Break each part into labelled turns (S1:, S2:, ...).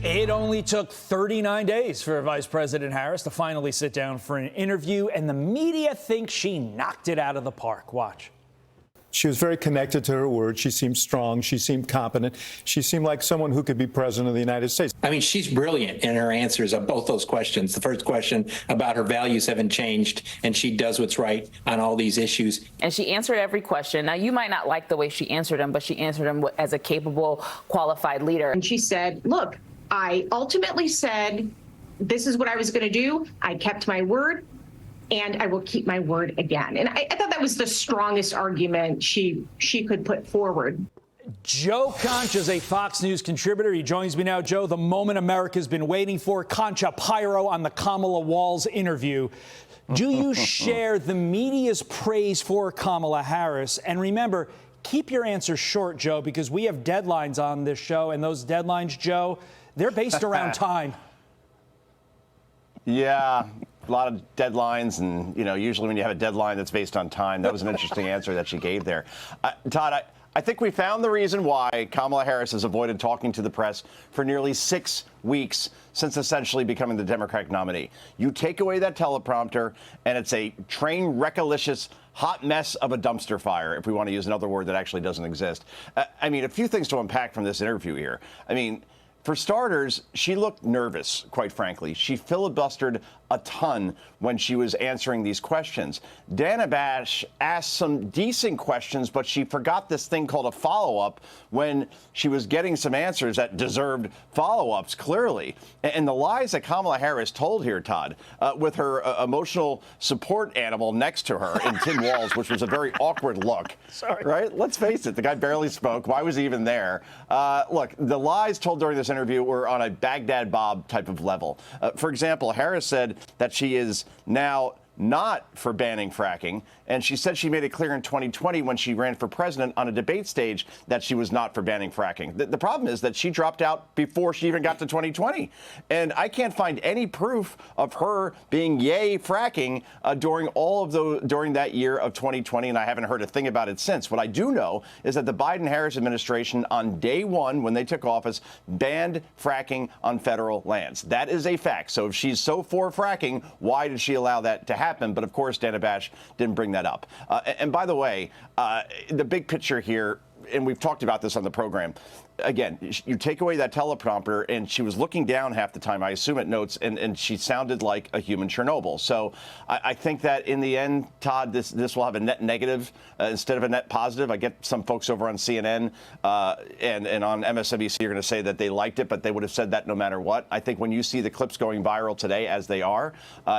S1: It only took 39 days for Vice President Harris to finally sit down for an interview, and the media thinks she knocked it out of the park. Watch.
S2: She was very connected to her word. She seemed strong. She seemed competent. She seemed like someone who could be president of the United States.
S3: I mean, she's brilliant in her answers of both those questions. The first question about her values haven't changed, and she does what's right on all these issues.
S4: And she answered every question. Now, you might not like the way she answered them, but she answered them as a capable, qualified leader.
S5: And she said, look, I ultimately said, this is what I was going to do. I kept my word, and I will keep my word again. And I thought that was the strongest argument she could put forward.
S1: Joe Concha is a Fox News contributor. He joins me now. Joe, the moment America's been waiting for. Concha pyro on the Kamala Walls interview. Do you share the media's praise for Kamala Harris? And remember, keep your answers short, Joe, because we have deadlines on this show. And those deadlines, Joe, they're based around time.
S6: Yeah, a lot of deadlines. And, you know, usually when you have a deadline that's based on time, that was an interesting answer that she gave there. Todd, I think we found the reason why Kamala Harris has avoided talking to the press for nearly 6 weeks since essentially becoming the Democratic nominee. You take away that teleprompter, and it's a train wreckalicious hot mess of a dumpster fire, if we want to use another word that actually doesn't exist. I mean, a few things to unpack from this interview here. I mean, for starters, she looked nervous, quite frankly. She filibustered a ton when she was answering these questions. Dana Bash asked some decent questions, but she forgot this thing called a follow-up when she was getting some answers that deserved follow-ups, clearly. And the lies that Kamala Harris told here, Todd, with her emotional support animal next to her in Tim Walz, which was a very awkward look.
S1: Sorry.
S6: Right? Let's face it, the guy barely spoke. Why was he even there? Look, the lies told during this interview were on a Baghdad Bob type of level. For example, Harris said that she is now not for banning fracking, and she said she made it clear in 2020 when she ran for president on a debate stage that she was not for banning fracking. The problem is that she dropped out before she even got to 2020, and I can't find any proof of her being yay fracking during that year of 2020, and I haven't heard a thing about it since. What I do know is that the Biden-Harris administration on day one, when they took office, banned fracking on federal lands. That is a fact. So if she's so for fracking, why did she allow that to happen? But of course, Dana Bash didn't bring that up. And by the way, the big picture here, and we've talked about this on the program, again, you take away that teleprompter, and she was looking down half the time, I assume at notes, and she sounded like a human Chernobyl. So I think that in the end, Todd, this will have a net negative instead of a net positive. I get some folks over on CNN and on MSNBC are going to say that they liked it, but they would have said that no matter what. I think when you see the clips going viral today, as they are,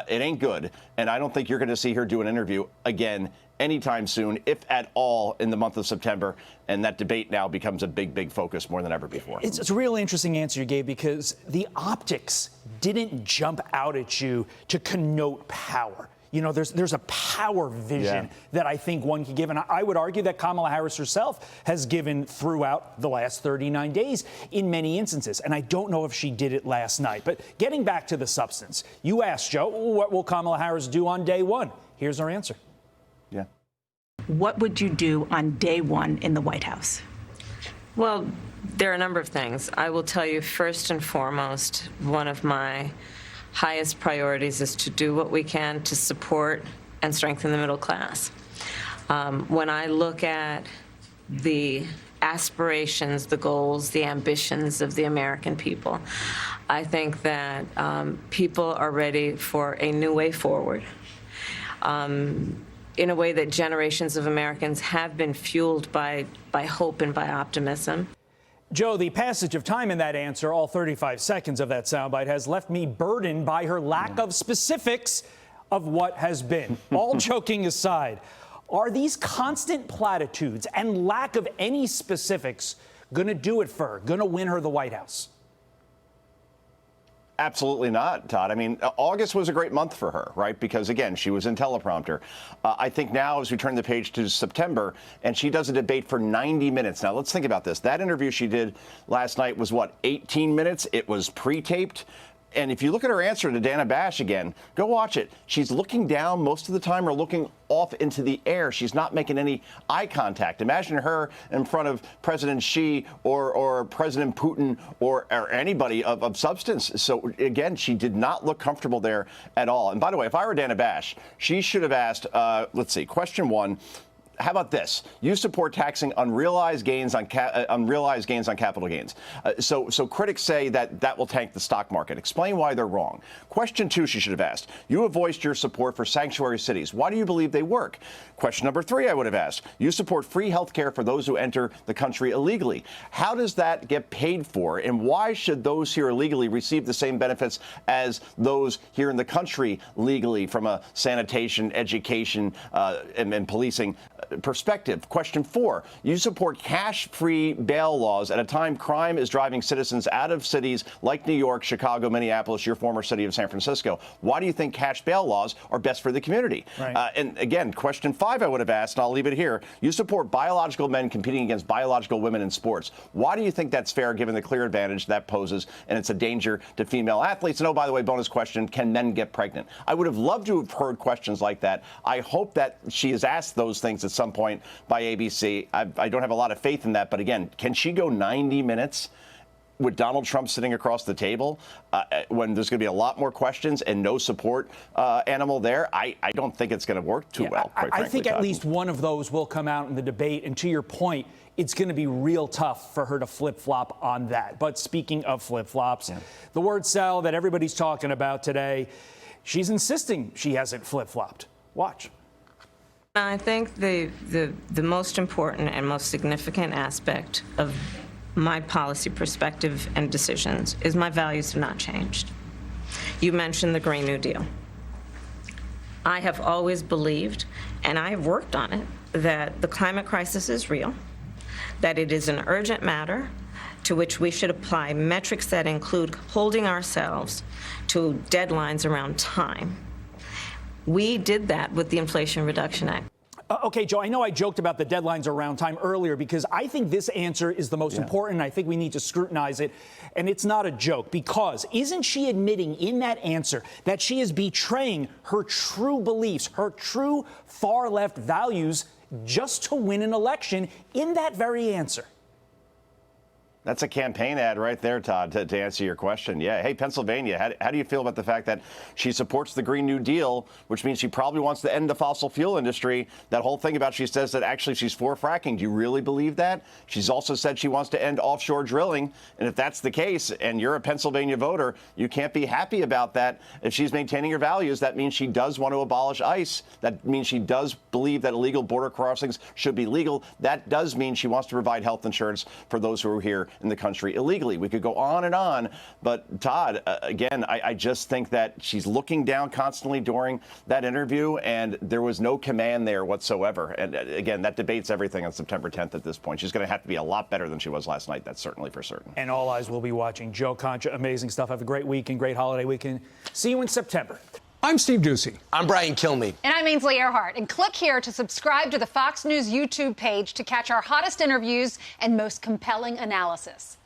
S6: it ain't good. And I don't think you're going to see her do an interview again anytime soon, if at all, in the month of September. And that debate now becomes a big, big focus more than ever before.
S1: It's a real interesting answer you gave, because the optics didn't jump out at you to connote power. You know, there's a power vision that I think one can give. And I would argue that Kamala Harris herself has given throughout the last 39 days in many instances. And I don't know if she did it last night. But getting back to the substance, you asked, Joe, what will Kamala Harris do on day one? Here's her answer.
S6: Yeah.
S7: What would you do on day one in the White House?
S8: Well, there are a number of things. I will tell you, first and foremost, one of my highest priorities is to do what we can to support and strengthen the middle class. When I look at the aspirations, the goals, the ambitions of the American people, I think that people are ready for a new way forward. In a way that generations of Americans have been fueled by hope and by optimism.
S1: Joe, the passage of time in that answer, all 35 seconds of that soundbite, has left me burdened by her lack of specifics of what has been. All joking aside, are these constant platitudes and lack of any specifics going to do it for her, going to win her the White House?
S6: Absolutely not, Todd. I mean, August was a great month for her, right? Because, again, she was in teleprompter. I think now, as we turn the page to September, and she does a debate for 90 minutes. Now, let's think about this. That interview she did last night was, what, 18 minutes? It was pre-taped. And if you look at her answer to Dana Bash again, go watch it. She's looking down most of the time or looking off into the air. She's not making any eye contact. Imagine her in front of President Xi or President Putin or anybody of substance. So, again, she did not look comfortable there at all. And by the way, if I were Dana Bash, she should have asked, let's see, question one. How about this? You support taxing unrealized gains on capital gains. So critics say that will tank the stock market. Explain why they're wrong. Question two, she should have asked. You have voiced your support for sanctuary cities. Why do you believe they work? Question number three, I would have asked. You support free health care for those who enter the country illegally. How does that get paid for? And why should those here illegally receive the same benefits as those here in the country legally from a sanitation, education, and policing perspective? Question four, you support cash-free bail laws at a time crime is driving citizens out of cities like New York, Chicago, Minneapolis, your former city of San Francisco. Why do you think cash bail laws are best for the community? Right. And again, question five I would have asked, and I'll leave it here. You support biological men competing against biological women in sports. Why do you think that's fair given the clear advantage that poses and it's a danger to female athletes? And oh, by the way, bonus question, can men get pregnant? I would have loved to have heard questions like that. I hope that she has asked those things at some point by ABC. I don't have a lot of faith in that. But again, can she go 90 minutes with Donald Trump sitting across the table when there's going to be a lot more questions and no support animal there? I don't think it's going to work too well, quite frankly.
S1: I think at least one of those will come out in the debate. And to your point, it's going to be real tough for her to flip-flop on that. But speaking of flip-flops, the word salad that everybody's talking about today, she's insisting she hasn't flip-flopped. Watch.
S8: I think the most important and most significant aspect of my policy perspective and decisions is my values have not changed. You mentioned the Green New Deal. I have always believed, and I have worked on it, that the climate crisis is real, that it is an urgent matter to which we should apply metrics that include holding ourselves to deadlines around time. We did that with the Inflation Reduction Act.
S1: Okay, Joe, I know I joked about the deadlines around time earlier because I think this answer is the most important. I think we need to scrutinize it. And it's not a joke because isn't she admitting in that answer that she is betraying her true beliefs, her true far left values just to win an election in that very answer?
S6: That's a campaign ad right there, Todd, to answer your question. Yeah. Hey, Pennsylvania, how do you feel about the fact that she supports the Green New Deal, which means she probably wants to end the fossil fuel industry? That whole thing about she says that actually she's for fracking. Do you really believe that? She's also said she wants to end offshore drilling. And if that's the case, and you're a Pennsylvania voter, you can't be happy about that. If she's maintaining her values, that means she does want to abolish ICE. That means she does believe that illegal border crossings should be legal. That does mean she wants to provide health insurance for those who are here in the country illegally. We could go on, but Todd, again, I just think that she's looking down constantly during that interview, and there was no command there whatsoever. And again, that debates everything on September 10th at this point. She's going to have to be a lot better than she was last night. That's certainly for certain.
S1: And all eyes will be watching. Joe Concha, amazing stuff. Have a great week and great holiday weekend. See you in September.
S9: I'm Steve Doocy.
S10: I'm Brian Kilmeade.
S11: And I'm Ainsley Earhart. And click here to subscribe to the Fox News YouTube page to catch our hottest interviews and most compelling analysis.